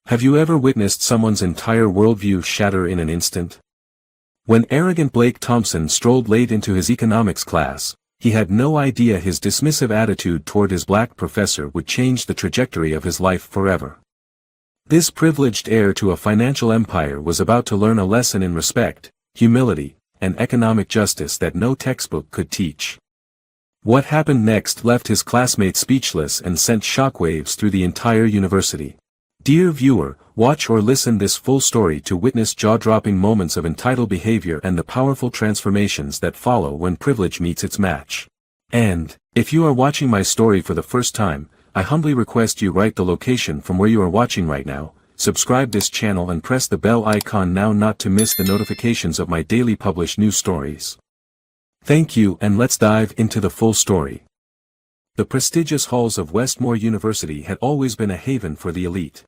Have you ever witnessed someone's entire worldview shatter in an instant? When arrogant Blake Thompson strolled late into his economics class, he had no idea his dismissive attitude toward his black professor would change the trajectory of his life forever. This privileged heir to a financial empire was about to learn a lesson in respect, humility, and economic justice that no textbook could teach. What happened next left his classmates speechless and sent shockwaves through the entire university. Dear viewer, watch or listen this full story to witness jaw-dropping moments of entitled behavior and the powerful transformations that follow when privilege meets its match. And, if you are watching my story for the first time, I humbly request you write the location from where you are watching right now, subscribe this channel and press the bell icon now not to miss the notifications of my daily published news stories. Thank you, and let's dive into the full story. The prestigious halls of Westmore University had always been a haven for the elite.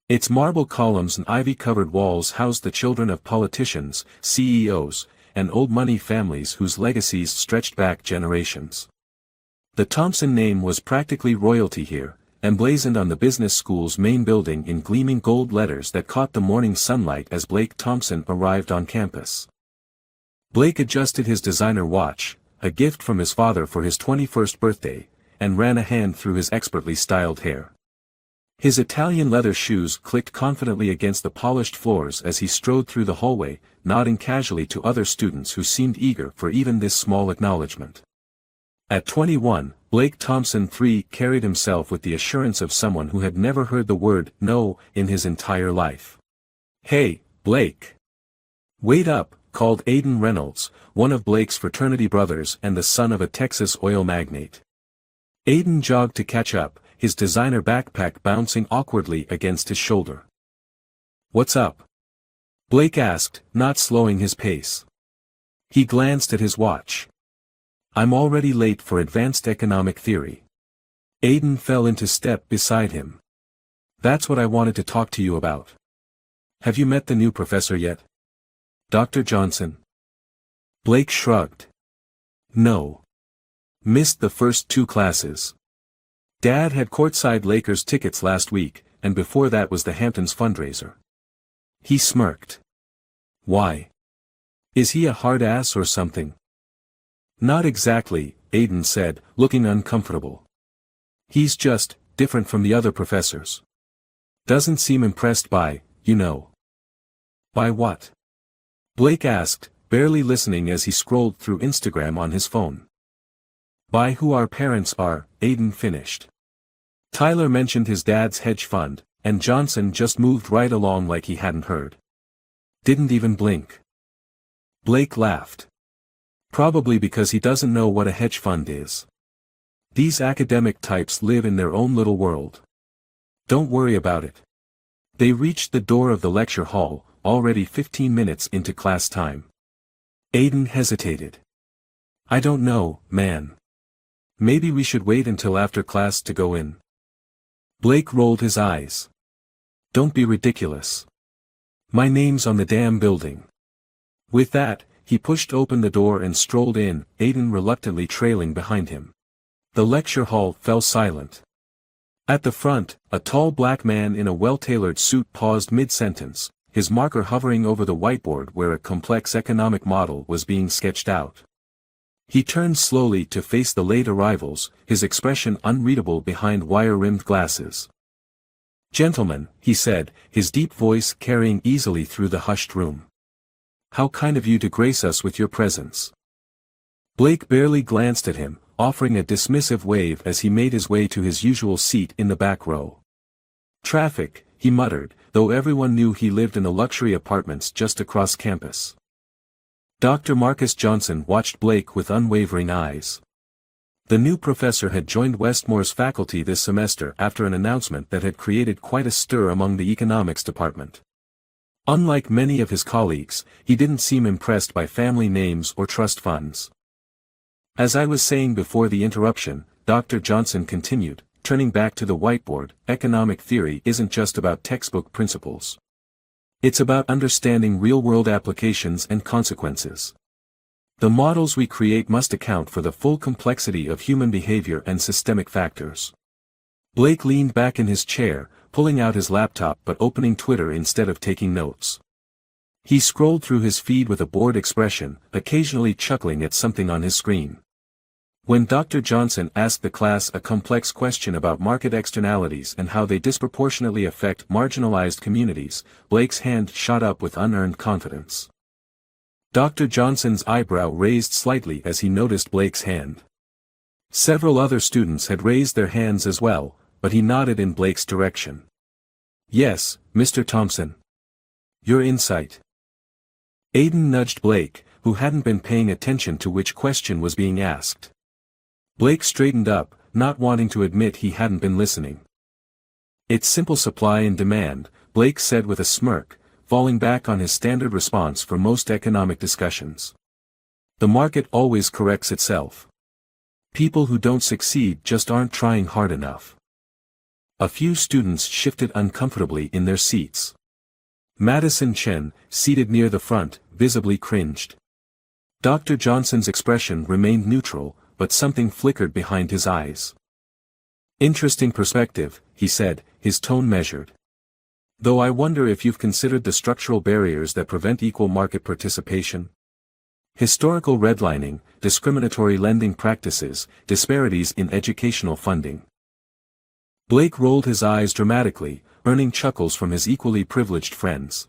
Its marble columns and ivy-covered walls housed the children of politicians, CEOs, and old money families whose legacies stretched back generations. The Thompson name was practically royalty here, emblazoned on the business school's main building in gleaming gold letters that caught the morning sunlight as Blake Thompson arrived on campus. Blake adjusted his designer watch, a gift from his father for his 21st birthday, and ran a hand through his expertly styled hair. His Italian leather shoes clicked confidently against the polished floors as he strode through the hallway, nodding casually to other students who seemed eager for even this small acknowledgement. At 21, Blake Thompson III carried himself with the assurance of someone who had never heard the word no in his entire life. "Hey, Blake! Wait up," called Aiden Reynolds, one of Blake's fraternity brothers and the son of a Texas oil magnate. Aiden jogged to catch up, his designer backpack bouncing awkwardly against his shoulder. "What's up?" Blake asked, not slowing his pace. He glanced at his watch. "I'm already late for advanced economic theory." Aiden fell into step beside him. "That's what I wanted to talk to you about. Have you met the new professor yet? Dr. Johnson?" Blake shrugged. "No. Missed the first 2 classes. Dad had courtside Lakers tickets last week, and before that was the Hamptons fundraiser." He smirked. "Why? Is he a hard ass or something?" "Not exactly," Aiden said, looking uncomfortable. "He's just different from the other professors. Doesn't seem impressed by, you know." "By what?" Blake asked, barely listening as he scrolled through Instagram on his phone. "By who our parents are," Aiden finished. Tyler mentioned his dad's hedge fund, and Johnson just moved right along like he hadn't heard. Didn't even blink. Blake laughed. "Probably because he doesn't know what a hedge fund is. These academic types live in their own little world. Don't worry about it." They reached the door of the lecture hall, already 15 minutes into class time. Aiden hesitated. "I don't know, man. Maybe we should wait until after class to go in." Blake rolled his eyes. "Don't be ridiculous. My name's on the damn building." With that, he pushed open the door and strolled in, Aiden reluctantly trailing behind him. The lecture hall fell silent. At the front, a tall black man in a well-tailored suit paused mid-sentence, his marker hovering over the whiteboard where a complex economic model was being sketched out. He turned slowly to face the late arrivals, his expression unreadable behind wire-rimmed glasses. "Gentlemen," he said, his deep voice carrying easily through the hushed room. "How kind of you to grace us with your presence." Blake barely glanced at him, offering a dismissive wave as he made his way to his usual seat in the back row. "Traffic," he muttered, though everyone knew he lived in the luxury apartments just across campus. Dr. Marcus Johnson watched Blake with unwavering eyes. The new professor had joined Westmore's faculty this semester after an announcement that had created quite a stir among the economics department. Unlike many of his colleagues, he didn't seem impressed by family names or trust funds. "As I was saying before the interruption," Dr. Johnson continued, turning back to the whiteboard, "economic theory isn't just about textbook principles. It's about understanding real-world applications and consequences. The models we create must account for the full complexity of human behavior and systemic factors." Blake leaned back in his chair, pulling out his laptop but opening Twitter instead of taking notes. He scrolled through his feed with a bored expression, occasionally chuckling at something on his screen. When Dr. Johnson asked the class a complex question about market externalities and how they disproportionately affect marginalized communities, Blake's hand shot up with unearned confidence. Dr. Johnson's eyebrow raised slightly as he noticed Blake's hand. Several other students had raised their hands as well, but he nodded in Blake's direction. "Yes, Mr. Thompson. Your insight." Aiden nudged Blake, who hadn't been paying attention to which question was being asked. Blake straightened up, not wanting to admit he hadn't been listening. "It's simple supply and demand," Blake said with a smirk, falling back on his standard response for most economic discussions. "The market always corrects itself. People who don't succeed just aren't trying hard enough." A few students shifted uncomfortably in their seats. Madison Chen, seated near the front, visibly cringed. Dr. Johnson's expression remained neutral, but something flickered behind his eyes. "Interesting perspective," he said, his tone measured. "Though I wonder if you've considered the structural barriers that prevent equal market participation. Historical redlining, discriminatory lending practices, disparities in educational funding." Blake rolled his eyes dramatically, earning chuckles from his equally privileged friends.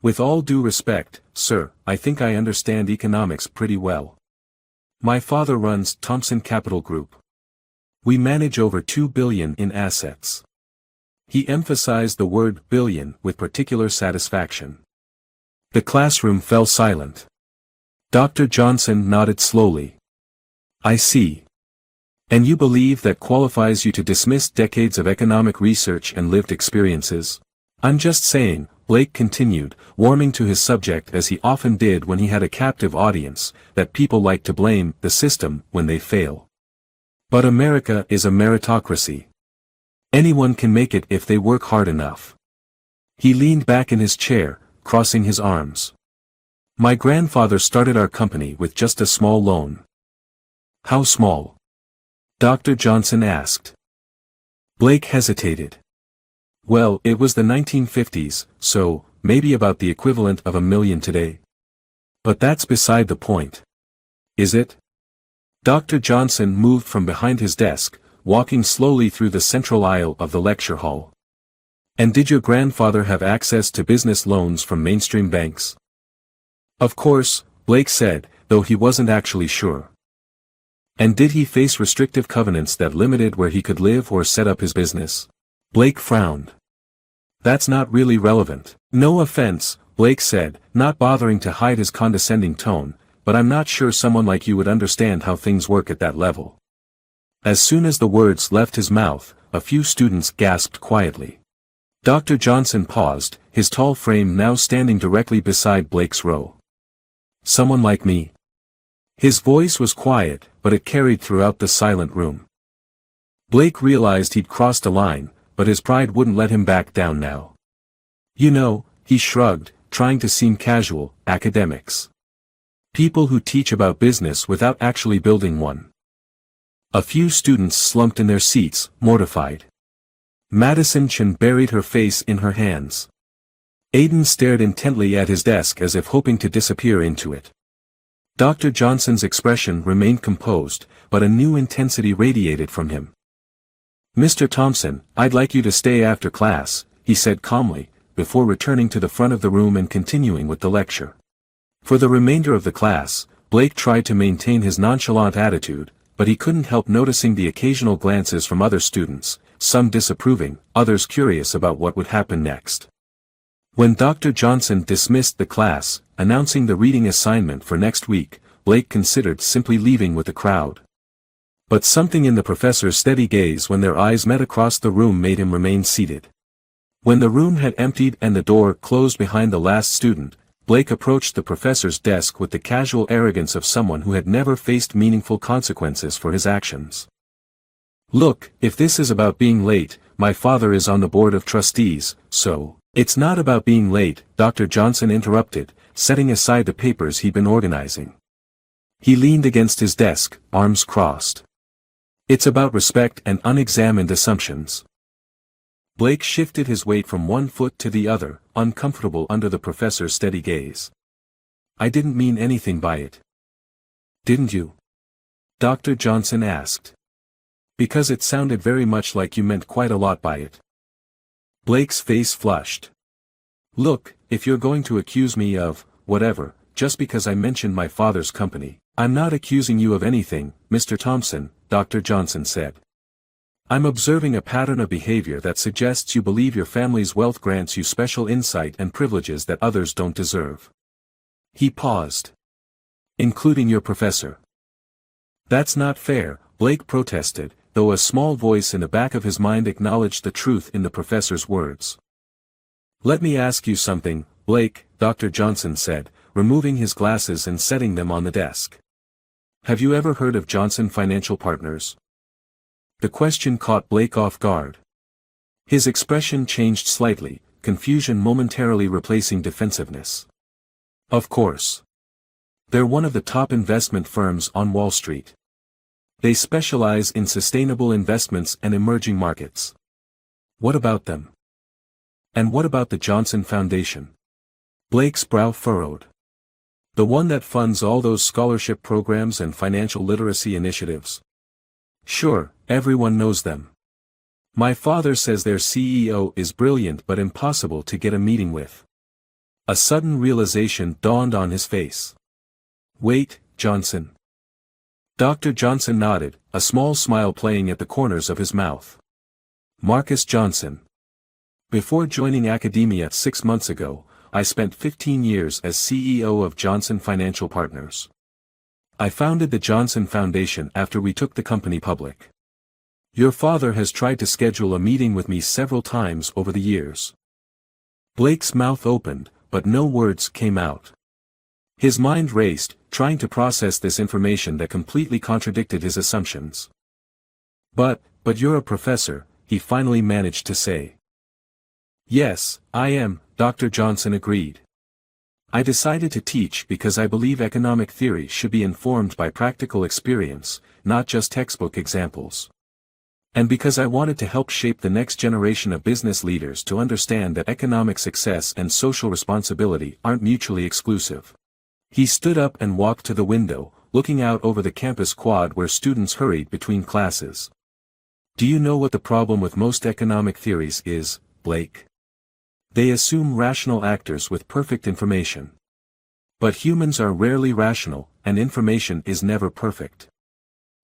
"With all due respect, sir, I think I understand economics pretty well. My father runs Thompson Capital Group. We manage over $2 billion in assets." He emphasized the word billion with particular satisfaction. The classroom fell silent. Dr. Johnson nodded slowly. "I see. And you believe that qualifies you to dismiss decades of economic research and lived experiences?" "I'm just saying," Blake continued, warming to his subject as he often did when he had a captive audience, "that people like to blame the system when they fail. But America is a meritocracy. Anyone can make it if they work hard enough." He leaned back in his chair, crossing his arms. "My grandfather started our company with just a small loan." "How small?" Dr. Johnson asked. Blake hesitated. "Well, it was the 1950s, so, maybe about the equivalent of $1 million today. But that's beside the point. Is it?" Dr. Johnson moved from behind his desk, walking slowly through the central aisle of the lecture hall. "And did your grandfather have access to business loans from mainstream banks?" "Of course," Blake said, though he wasn't actually sure. "And did he face restrictive covenants that limited where he could live or set up his business?" Blake frowned. "That's not really relevant." "No offense," Blake said, not bothering to hide his condescending tone, "but I'm not sure someone like you would understand how things work at that level." As soon as the words left his mouth, a few students gasped quietly. Dr. Johnson paused, his tall frame now standing directly beside Blake's row. "Someone like me?" His voice was quiet, but it carried throughout the silent room. Blake realized he'd crossed a line, but his pride wouldn't let him back down now. "You know," he shrugged, trying to seem casual, "academics. People who teach about business without actually building one." A few students slumped in their seats, mortified. Madison Chen buried her face in her hands. Aiden stared intently at his desk as if hoping to disappear into it. Dr. Johnson's expression remained composed, but a new intensity radiated from him. "Mr. Thompson, I'd like you to stay after class," he said calmly, before returning to the front of the room and continuing with the lecture. For the remainder of the class, Blake tried to maintain his nonchalant attitude, but he couldn't help noticing the occasional glances from other students, some disapproving, others curious about what would happen next. When Dr. Johnson dismissed the class, announcing the reading assignment for next week, Blake considered simply leaving with the crowd. But something in the professor's steady gaze when their eyes met across the room made him remain seated. When the room had emptied and the door closed behind the last student, Blake approached the professor's desk with the casual arrogance of someone who had never faced meaningful consequences for his actions. "Look, if this is about being late, my father is on the board of trustees, so..." "It's not about being late," Dr. Johnson interrupted, setting aside the papers he'd been organizing. He leaned against his desk, arms crossed. "It's about respect and unexamined assumptions." Blake shifted his weight from one foot to the other, uncomfortable under the professor's steady gaze. I didn't mean anything by it. Didn't you? Dr. Johnson asked. Because it sounded very much like you meant quite a lot by it. Blake's face flushed. Look, if you're going to accuse me of, whatever, just because I mentioned my father's company, I'm not accusing you of anything, Mr. Thompson, Dr. Johnson said. I'm observing a pattern of behavior that suggests you believe your family's wealth grants you special insight and privileges that others don't deserve. He paused. Including your professor. That's not fair, Blake protested, though a small voice in the back of his mind acknowledged the truth in the professor's words. Let me ask you something, Blake, Dr. Johnson said, removing his glasses and setting them on the desk. Have you ever heard of Johnson Financial Partners? The question caught Blake off guard. His expression changed slightly, confusion momentarily replacing defensiveness. Of course. They're one of the top investment firms on Wall Street. They specialize in sustainable investments and emerging markets. What about them? And what about the Johnson Foundation? Blake's brow furrowed. The one that funds all those scholarship programs and financial literacy initiatives. Sure, everyone knows them. My father says their CEO is brilliant but impossible to get a meeting with. A sudden realization dawned on his face. Wait, Johnson. Dr. Johnson nodded, a small smile playing at the corners of his mouth. Marcus Johnson. Before joining academia 6 months ago, I spent 15 years as CEO of Johnson Financial Partners. I founded the Johnson Foundation after we took the company public. Your father has tried to schedule a meeting with me several times over the years. Blake's mouth opened, but no words came out. His mind raced, trying to process this information that completely contradicted his assumptions. But you're a professor, he finally managed to say. Yes, I am, Dr. Johnson agreed. I decided to teach because I believe economic theory should be informed by practical experience, not just textbook examples. And because I wanted to help shape the next generation of business leaders to understand that economic success and social responsibility aren't mutually exclusive. He stood up and walked to the window, looking out over the campus quad where students hurried between classes. Do you know what the problem with most economic theories is, Blake? They assume rational actors with perfect information. But humans are rarely rational, and information is never perfect.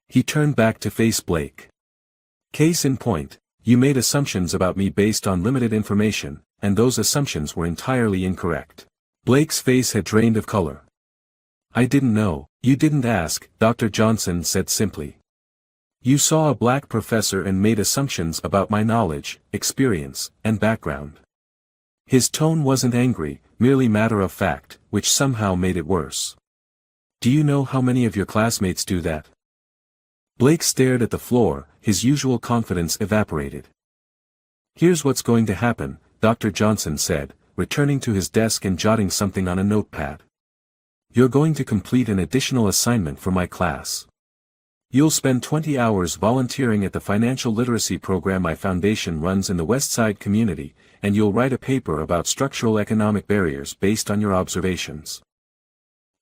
He turned back to face Blake. Case in point, you made assumptions about me based on limited information, and those assumptions were entirely incorrect. Blake's face had drained of color. I didn't know, you didn't ask, Dr. Johnson said simply. You saw a black professor and made assumptions about my knowledge, experience, and background. His tone wasn't angry, merely matter of fact, which somehow made it worse. Do you know how many of your classmates do that? Blake stared at the floor, his usual confidence evaporated. Here's what's going to happen, Dr. Johnson said, returning to his desk and jotting something on a notepad. You're going to complete an additional assignment for my class. You'll spend 20 hours volunteering at the financial literacy program my foundation runs in the Westside community, and you'll write a paper about structural economic barriers based on your observations.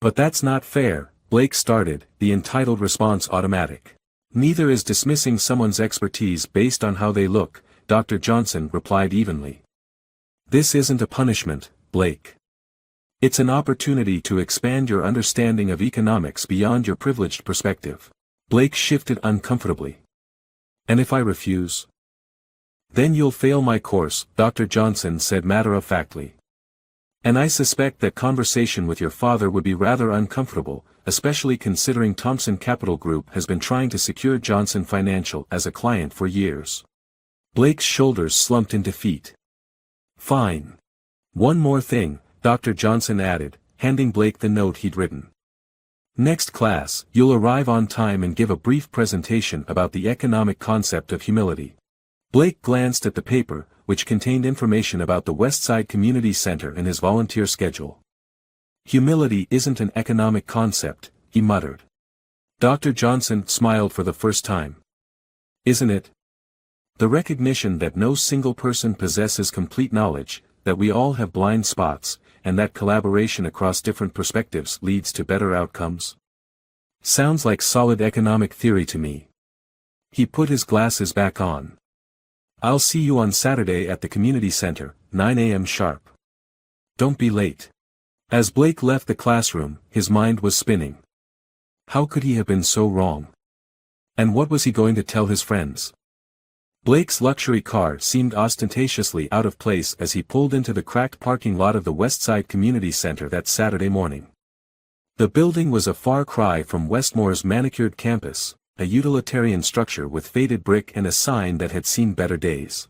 But that's not fair, Blake started, the entitled response automatic. Neither is dismissing someone's expertise based on how they look, Dr. Johnson replied evenly. This isn't a punishment, Blake. It's an opportunity to expand your understanding of economics beyond your privileged perspective. Blake shifted uncomfortably. And if I refuse? Then you'll fail my course, Dr. Johnson said matter-of-factly. And I suspect that conversation with your father would be rather uncomfortable, especially considering Thompson Capital Group has been trying to secure Johnson Financial as a client for years. Blake's shoulders slumped in defeat. Fine. One more thing, Dr. Johnson added, handing Blake the note he'd written. Next class, you'll arrive on time and give a brief presentation about the economic concept of humility. Blake glanced at the paper, which contained information about the Westside Community Center and his volunteer schedule. Humility isn't an economic concept, he muttered. Dr. Johnson smiled for the first time. Isn't it? The recognition that no single person possesses complete knowledge, that we all have blind spots, and that collaboration across different perspectives leads to better outcomes. Sounds like solid economic theory to me. He put his glasses back on. I'll see you on Saturday at the community center, 9 a.m. sharp. Don't be late. As Blake left the classroom, his mind was spinning. How could he have been so wrong? And what was he going to tell his friends? Blake's luxury car seemed ostentatiously out of place as he pulled into the cracked parking lot of the Westside Community Center that Saturday morning. The building was a far cry from Westmore's manicured campus, a utilitarian structure with faded brick and a sign that had seen better days.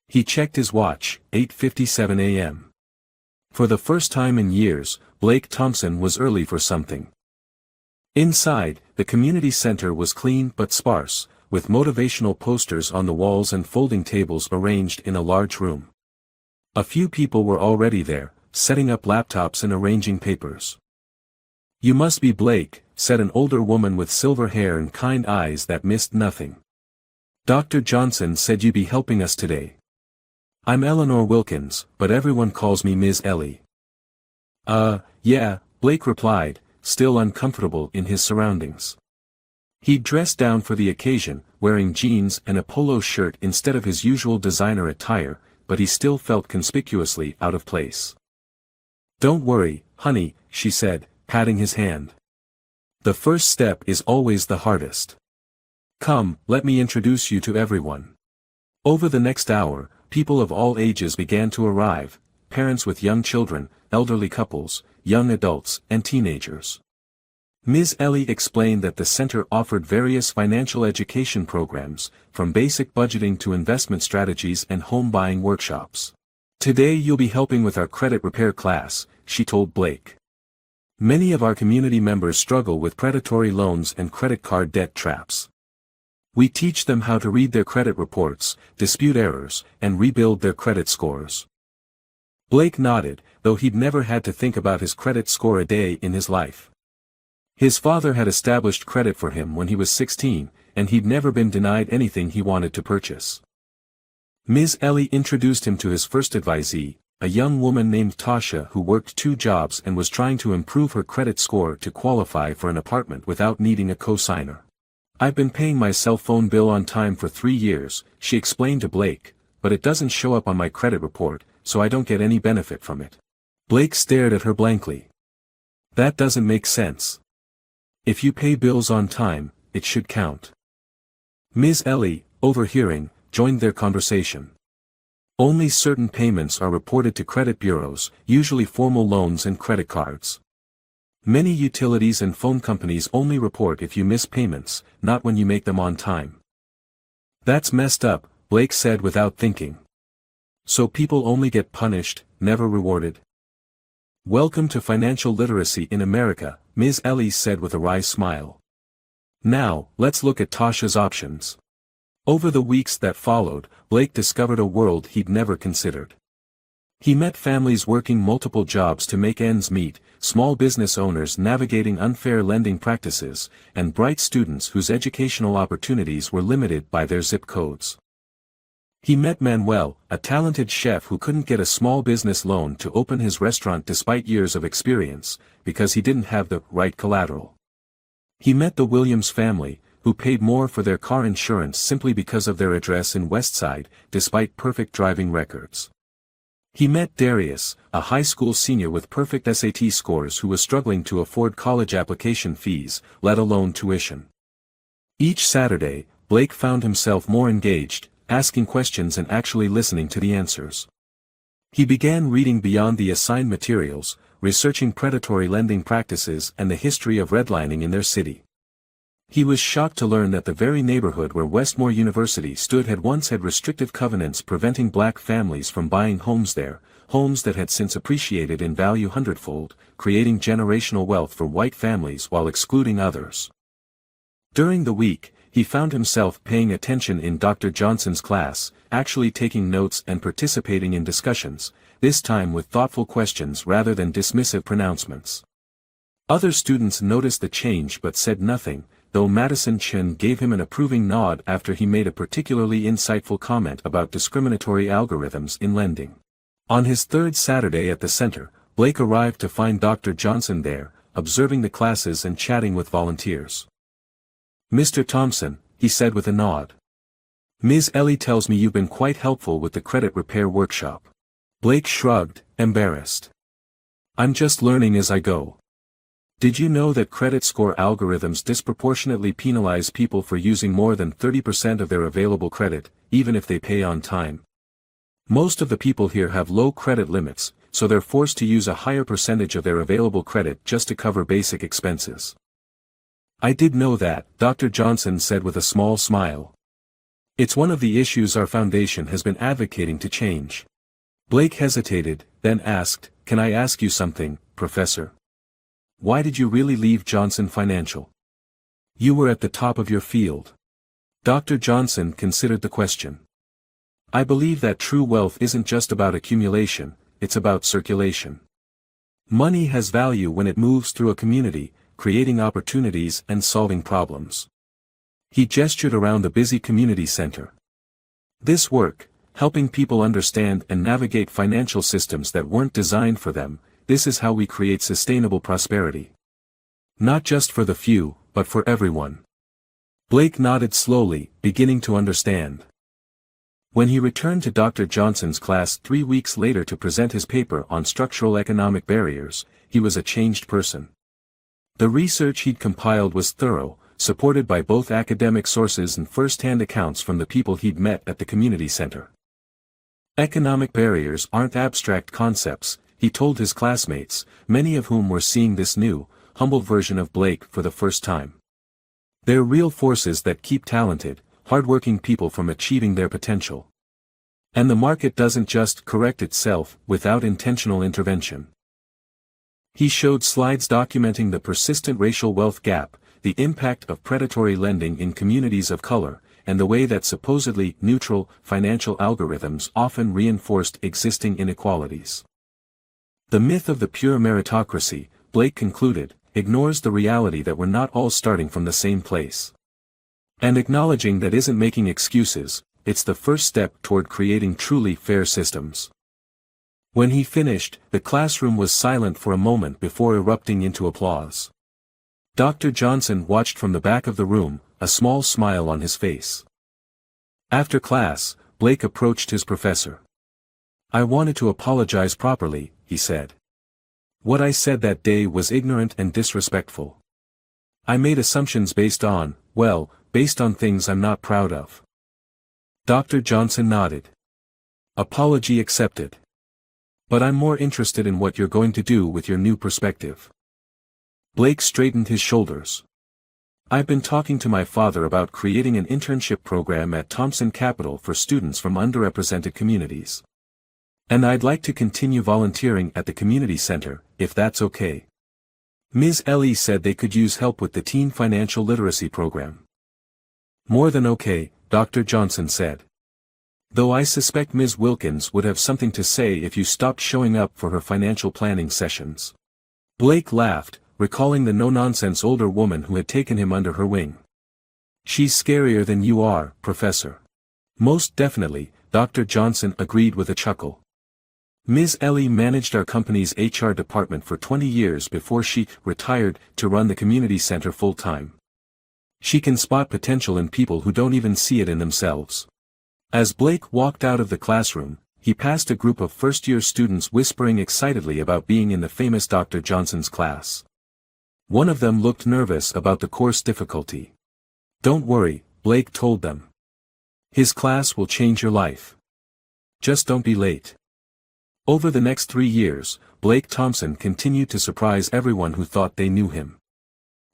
He checked his watch, 8:57 a.m. For the first time in years, Blake Thompson was early for something. Inside, the community center was clean but sparse, with motivational posters on the walls and folding tables arranged in a large room. A few people were already there, setting up laptops and arranging papers. "You must be Blake," said an older woman with silver hair and kind eyes that missed nothing. "Dr. Johnson said you'd be helping us today." "I'm Eleanor Wilkins, but everyone calls me Ms. Ellie." Yeah," Blake replied, still uncomfortable in his surroundings. He'd dressed down for the occasion, wearing jeans and a polo shirt instead of his usual designer attire, but he still felt conspicuously out of place. "Don't worry, honey," she said, patting his hand. "The first step is always the hardest. Come, let me introduce you to everyone." Over the next hour, people of all ages began to arrive, parents with young children, elderly couples, young adults, and teenagers. Ms. Ellie explained that the center offered various financial education programs, from basic budgeting to investment strategies and home buying workshops. "Today you'll be helping with our credit repair class," she told Blake. "Many of our community members struggle with predatory loans and credit card debt traps. We teach them how to read their credit reports, dispute errors, and rebuild their credit scores." Blake nodded, though he'd never had to think about his credit score a day in his life. His father had established credit for him when he was 16, and he'd never been denied anything he wanted to purchase. Ms. Ellie introduced him to his first advisee, a young woman named Tasha who worked 2 jobs and was trying to improve her credit score to qualify for an apartment without needing a co-signer. "I've been paying my cell phone bill on time for 3 years, she explained to Blake, "but it doesn't show up on my credit report, so I don't get any benefit from it." Blake stared at her blankly. "That doesn't make sense. If you pay bills on time, it should count." Ms. Ellie, overhearing, joined their conversation. "Only certain payments are reported to credit bureaus, usually formal loans and credit cards. Many utilities and phone companies only report if you miss payments, not when you make them on time." "That's messed up," Blake said without thinking. "So people only get punished, never rewarded?" "Welcome to financial literacy in America," Ms. Ellie said with a wry smile. "Now, let's look at Tasha's options." Over the weeks that followed, Blake discovered a world he'd never considered. He met families working multiple jobs to make ends meet, small business owners navigating unfair lending practices, and bright students whose educational opportunities were limited by their zip codes. He met Manuel, a talented chef who couldn't get a small business loan to open his restaurant despite years of experience, because he didn't have the right collateral. He met the Williams family, who paid more for their car insurance simply because of their address in Westside, despite perfect driving records. He met Darius, a high school senior with perfect SAT scores who was struggling to afford college application fees, let alone tuition. Each Saturday, Blake found himself more engaged, asking questions and actually listening to the answers. He began reading beyond the assigned materials, researching predatory lending practices and the history of redlining in their city. He was shocked to learn that the very neighborhood where Westmore University stood had once had restrictive covenants preventing black families from buying homes there, homes that had since appreciated in value hundredfold, creating generational wealth for white families while excluding others. During the week, he found himself paying attention in Dr. Johnson's class, actually taking notes and participating in discussions, this time with thoughtful questions rather than dismissive pronouncements. Other students noticed the change but said nothing, though Madison Chen gave him an approving nod after he made a particularly insightful comment about discriminatory algorithms in lending. On his third Saturday at the center, Blake arrived to find Dr. Johnson there, observing the classes and chatting with volunteers. "Mr. Thompson," he said with a nod. "Ms. Ellie tells me you've been quite helpful with the credit repair workshop." Blake shrugged, embarrassed. "I'm just learning as I go. Did you know that credit score algorithms disproportionately penalize people for using more than 30% of their available credit, even if they pay on time? Most of the people here have low credit limits, so they're forced to use a higher percentage of their available credit just to cover basic expenses." "I did know that," Dr. Johnson said with a small smile. "It's one of the issues our foundation has been advocating to change." Blake hesitated, then asked, "Can I ask you something, Professor? Why did you really leave Johnson Financial? You were at the top of your field." Dr. Johnson considered the question. "I believe that true wealth isn't just about accumulation, it's about circulation. Money has value when it moves through a community, creating opportunities and solving problems." He gestured around the busy community center. "This work, helping people understand and navigate financial systems that weren't designed for them, this is how we create sustainable prosperity. Not just for the few, but for everyone." Blake nodded slowly, beginning to understand. When he returned to Dr. Johnson's class 3 weeks later to present his paper on structural economic barriers, he was a changed person. The research he'd compiled was thorough, supported by both academic sources and first-hand accounts from the people he'd met at the community center. Economic barriers aren't abstract concepts, he told his classmates, many of whom were seeing this new, humble version of Blake for the first time. They're real forces that keep talented, hardworking people from achieving their potential. And the market doesn't just correct itself without intentional intervention. He showed slides documenting the persistent racial wealth gap, the impact of predatory lending in communities of color, and the way that supposedly neutral financial algorithms often reinforced existing inequalities. The myth of the pure meritocracy, Blake concluded, ignores the reality that we're not all starting from the same place. And acknowledging that isn't making excuses, it's the first step toward creating truly fair systems. When he finished, the classroom was silent for a moment before erupting into applause. Dr. Johnson watched from the back of the room, a small smile on his face. After class, Blake approached his professor. "I wanted to apologize properly," he said. "What I said that day was ignorant and disrespectful. I made assumptions based on things I'm not proud of." Dr. Johnson nodded. "Apology accepted. But I'm more interested in what you're going to do with your new perspective." Blake straightened his shoulders. "I've been talking to my father about creating an internship program at Thompson Capital for students from underrepresented communities. And I'd like to continue volunteering at the community center, if that's okay." Ms. Ellie said they could use help with the teen financial literacy program. "More than okay," Dr. Johnson said. "Though I suspect Ms. Wilkins would have something to say if you stopped showing up for her financial planning sessions." Blake laughed, recalling the no-nonsense older woman who had taken him under her wing. "She's scarier than you are, Professor." "Most definitely," Dr. Johnson agreed with a chuckle. "Ms. Ellie managed our company's HR department for 20 years before she retired to run the community center full-time. She can spot potential in people who don't even see it in themselves." As Blake walked out of the classroom, he passed a group of first-year students whispering excitedly about being in the famous Dr. Johnson's class. One of them looked nervous about the course difficulty. "Don't worry," Blake told them. "His class will change your life. Just don't be late." Over the next 3 years, Blake Thompson continued to surprise everyone who thought they knew him.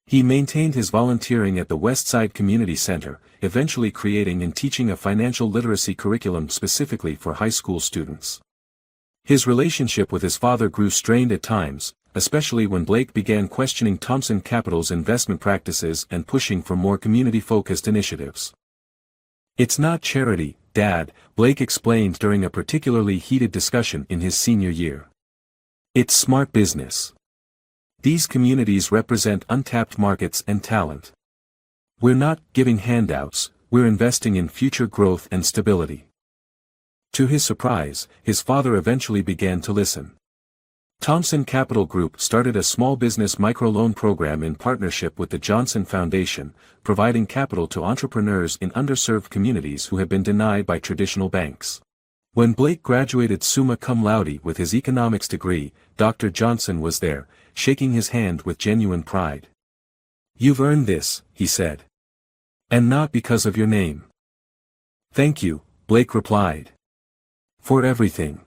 He maintained his volunteering at the Westside Community Center, eventually creating and teaching a financial literacy curriculum specifically for high school students. His relationship with his father grew strained at times, especially when Blake began questioning Thompson Capital's investment practices and pushing for more community-focused initiatives. "It's not charity, Dad," Blake explained during a particularly heated discussion in his senior year. "It's smart business. These communities represent untapped markets and talent. We're not giving handouts, we're investing in future growth and stability. To his surprise, his father eventually began to listen. Thompson Capital Group started a small business microloan program in partnership with the Johnson Foundation, providing capital to entrepreneurs in underserved communities who had been denied by traditional banks. When Blake graduated summa cum laude with his economics degree, Dr. Johnson was there, shaking his hand with genuine pride. "You've earned this," he said. "And not because of your name." "Thank you," Blake replied. "For everything.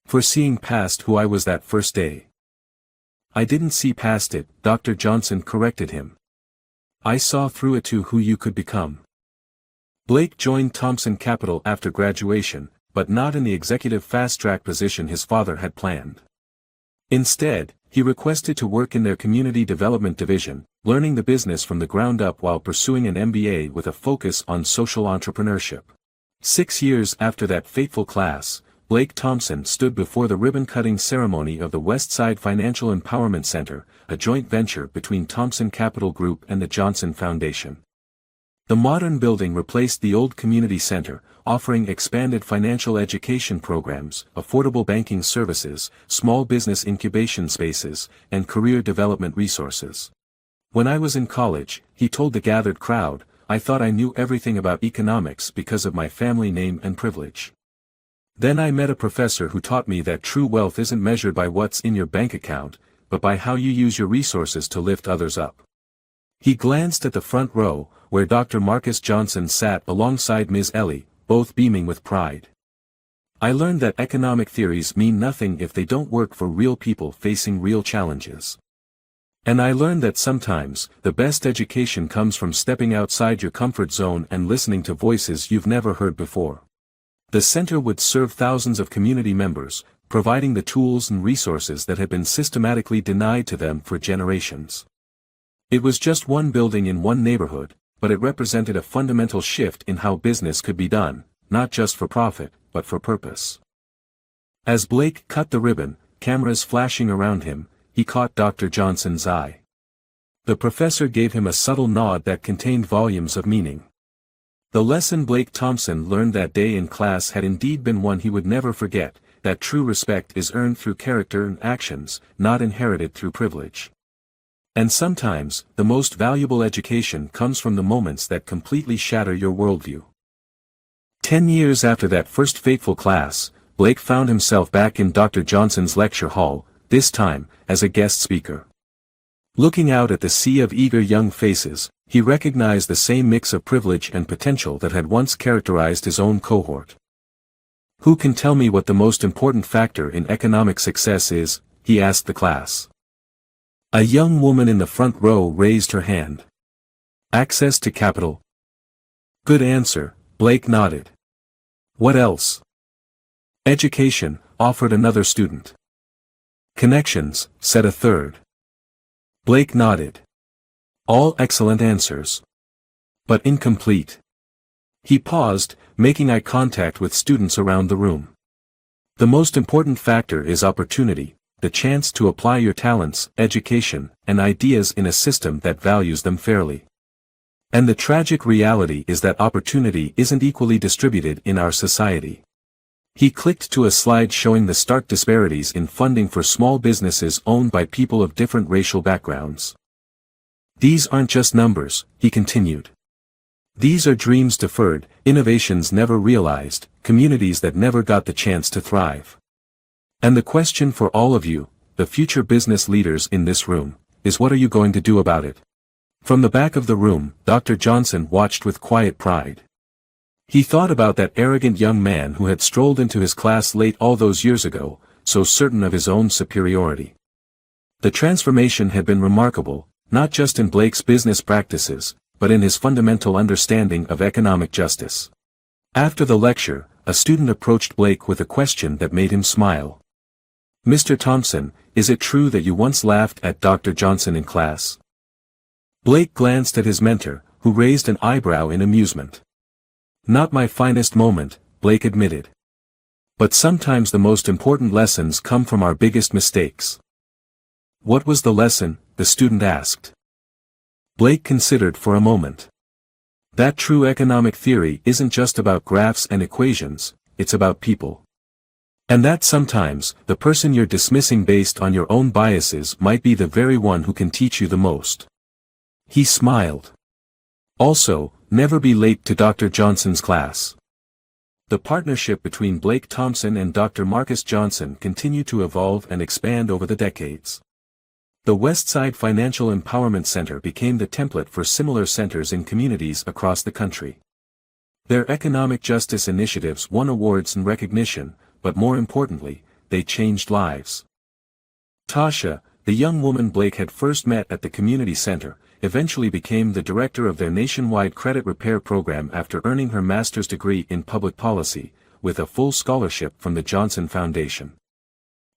For seeing past who I was that first day." "I didn't see past it," Dr. Johnson corrected him. "I saw through it to who you could become." Blake joined Thompson Capital after graduation, but not in the executive fast-track position his father had planned. Instead, he requested to work in their community development division, learning the business from the ground up while pursuing an MBA with a focus on social entrepreneurship. 6 years after that fateful class, Blake Thompson stood before the ribbon-cutting ceremony of the Westside Financial Empowerment Center, a joint venture between Thompson Capital Group and the Johnson Foundation. The modern building replaced the old community center, offering expanded financial education programs, affordable banking services, small business incubation spaces, and career development resources. "When I was in college," he told the gathered crowd, "I thought I knew everything about economics because of my family name and privilege. Then I met a professor who taught me that true wealth isn't measured by what's in your bank account, but by how you use your resources to lift others up." He glanced at the front row, where Dr. Marcus Johnson sat alongside Ms. Ellie, both beaming with pride. "I learned that economic theories mean nothing if they don't work for real people facing real challenges. And I learned that sometimes, the best education comes from stepping outside your comfort zone and listening to voices you've never heard before." The center would serve thousands of community members, providing the tools and resources that had been systematically denied to them for generations. It was just one building in one neighborhood, but it represented a fundamental shift in how business could be done, not just for profit, but for purpose. As Blake cut the ribbon, cameras flashing around him, he caught Dr. Johnson's eye. The professor gave him a subtle nod that contained volumes of meaning. The lesson Blake Thompson learned that day in class had indeed been one he would never forget, that true respect is earned through character and actions, not inherited through privilege. And sometimes, the most valuable education comes from the moments that completely shatter your worldview. 10 years after that first fateful class, Blake found himself back in Dr. Johnson's lecture hall, this time, as a guest speaker. Looking out at the sea of eager young faces, he recognized the same mix of privilege and potential that had once characterized his own cohort. "Who can tell me what the most important factor in economic success is?" he asked the class. A young woman in the front row raised her hand. "Access to capital." "Good answer," Blake nodded. "What else?" "Education," offered another student. "Connections," said a third. Blake nodded. All excellent answers. But incomplete. He paused, making eye contact with students around the room. "The most important factor is opportunity, the chance to apply your talents, education, and ideas in a system that values them fairly. And the tragic reality is that opportunity isn't equally distributed in our society." He clicked to a slide showing the stark disparities in funding for small businesses owned by people of different racial backgrounds. "These aren't just numbers," he continued. "These are dreams deferred, innovations never realized, communities that never got the chance to thrive. And the question for all of you, the future business leaders in this room, is what are you going to do about it?" From the back of the room, Dr. Johnson watched with quiet pride. He thought about that arrogant young man who had strolled into his class late all those years ago, so certain of his own superiority. The transformation had been remarkable, not just in Blake's business practices, but in his fundamental understanding of economic justice. After the lecture, a student approached Blake with a question that made him smile. "Mr. Thompson, is it true that you once laughed at Dr. Johnson in class?" Blake glanced at his mentor, who raised an eyebrow in amusement. "Not my finest moment," Blake admitted. "But sometimes the most important lessons come from our biggest mistakes." "What was the lesson?" the student asked. Blake considered for a moment. That true economic theory isn't just about graphs and equations, it's about people. And that sometimes, the person you're dismissing based on your own biases might be the very one who can teach you the most. He smiled. Also, never be late to Dr. Johnson's class. The partnership between Blake Thompson and Dr. Marcus Johnson continued to evolve and expand over the decades. The Westside Financial Empowerment Center became the template for similar centers in communities across the country. Their economic justice initiatives won awards and recognition, but more importantly, they changed lives. Tasha, the young woman Blake had first met at the community center, eventually became the director of their nationwide credit repair program after earning her master's degree in public policy, with a full scholarship from the Johnson Foundation.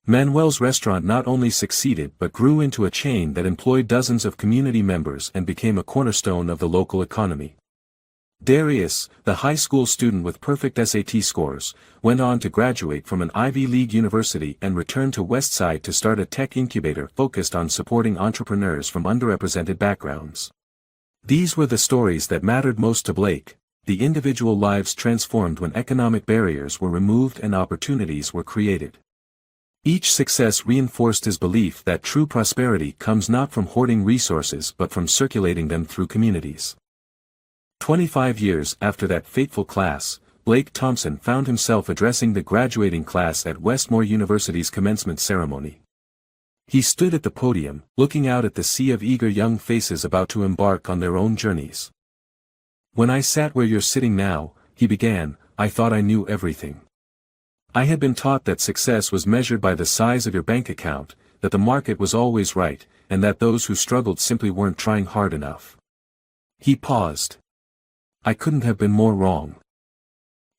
Manuel's restaurant not only succeeded but grew into a chain that employed dozens of community members and became a cornerstone of the local economy. Darius, the high school student with perfect SAT scores, went on to graduate from an Ivy League university and returned to Westside to start a tech incubator focused on supporting entrepreneurs from underrepresented backgrounds. These were the stories that mattered most to Blake. The individual lives transformed when economic barriers were removed and opportunities were created. Each success reinforced his belief that true prosperity comes not from hoarding resources but from circulating them through communities. 25 years after that fateful class, Blake Thompson found himself addressing the graduating class at Westmore University's commencement ceremony. He stood at the podium, looking out at the sea of eager young faces about to embark on their own journeys. "When I sat where you're sitting now," he began, "I thought I knew everything. I had been taught that success was measured by the size of your bank account, that the market was always right, and that those who struggled simply weren't trying hard enough." He paused. "I couldn't have been more wrong."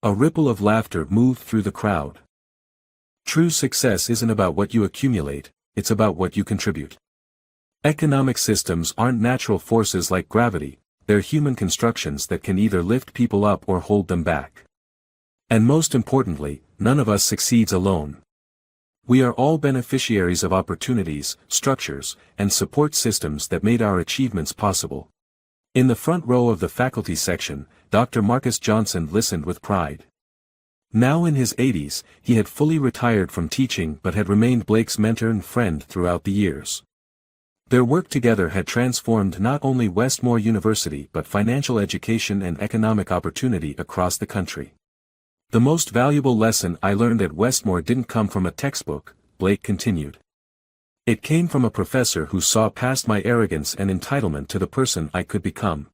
A ripple of laughter moved through the crowd. True success isn't about what you accumulate, it's about what you contribute. Economic systems aren't natural forces like gravity, they're human constructions that can either lift people up or hold them back. And most importantly, none of us succeeds alone. We are all beneficiaries of opportunities, structures, and support systems that made our achievements possible. In the front row of the faculty section, Dr. Marcus Johnson listened with pride. Now in his 80s, he had fully retired from teaching but had remained Blake's mentor and friend throughout the years. Their work together had transformed not only Westmore University but financial education and economic opportunity across the country. "The most valuable lesson I learned at Westmore didn't come from a textbook," Blake continued. "It came from a professor who saw past my arrogance and entitlement to the person I could become.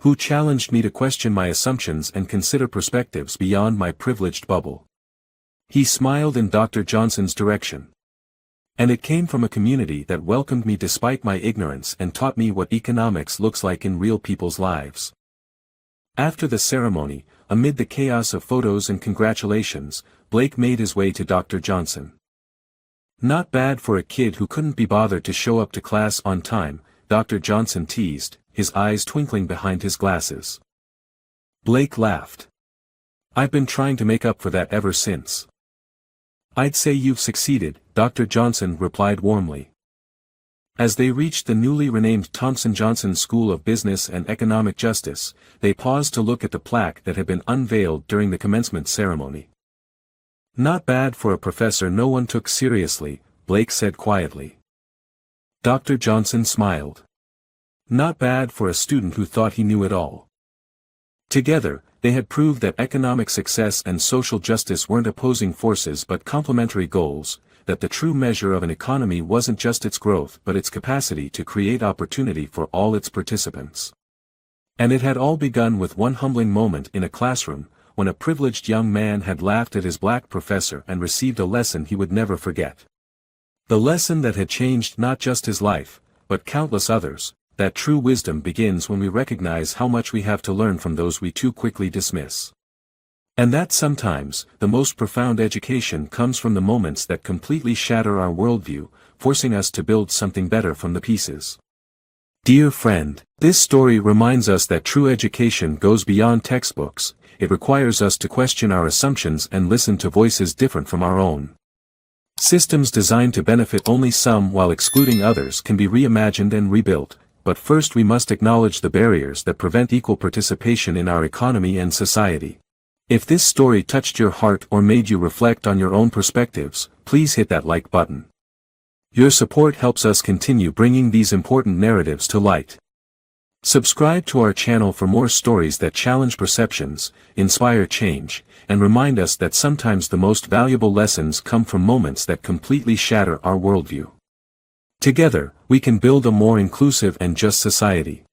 Who challenged me to question my assumptions and consider perspectives beyond my privileged bubble." He smiled in Dr. Johnson's direction. "And it came from a community that welcomed me despite my ignorance and taught me what economics looks like in real people's lives." After the ceremony, amid the chaos of photos and congratulations, Blake made his way to Dr. Johnson. "Not bad for a kid who couldn't be bothered to show up to class on time," Dr. Johnson teased, his eyes twinkling behind his glasses. Blake laughed. "I've been trying to make up for that ever since." "I'd say you've succeeded," Dr. Johnson replied warmly. As they reached the newly renamed Thompson-Johnson School of Business and Economic Justice, they paused to look at the plaque that had been unveiled during the commencement ceremony. "Not bad for a professor no one took seriously," Blake said quietly. Dr. Johnson smiled. "Not bad for a student who thought he knew it all." Together, they had proved that economic success and social justice weren't opposing forces but complementary goals, that the true measure of an economy wasn't just its growth but its capacity to create opportunity for all its participants. And it had all begun with one humbling moment in a classroom, when a privileged young man had laughed at his black professor and received a lesson he would never forget. The lesson that had changed not just his life, but countless others, that true wisdom begins when we recognize how much we have to learn from those we too quickly dismiss. And that sometimes, the most profound education comes from the moments that completely shatter our worldview, forcing us to build something better from the pieces. Dear friend, this story reminds us that true education goes beyond textbooks. It requires us to question our assumptions and listen to voices different from our own. Systems designed to benefit only some while excluding others can be reimagined and rebuilt, but first we must acknowledge the barriers that prevent equal participation in our economy and society. If this story touched your heart or made you reflect on your own perspectives, please hit that like button. Your support helps us continue bringing these important narratives to light. Subscribe to our channel for more stories that challenge perceptions, inspire change, and remind us that sometimes the most valuable lessons come from moments that completely shatter our worldview. Together, we can build a more inclusive and just society.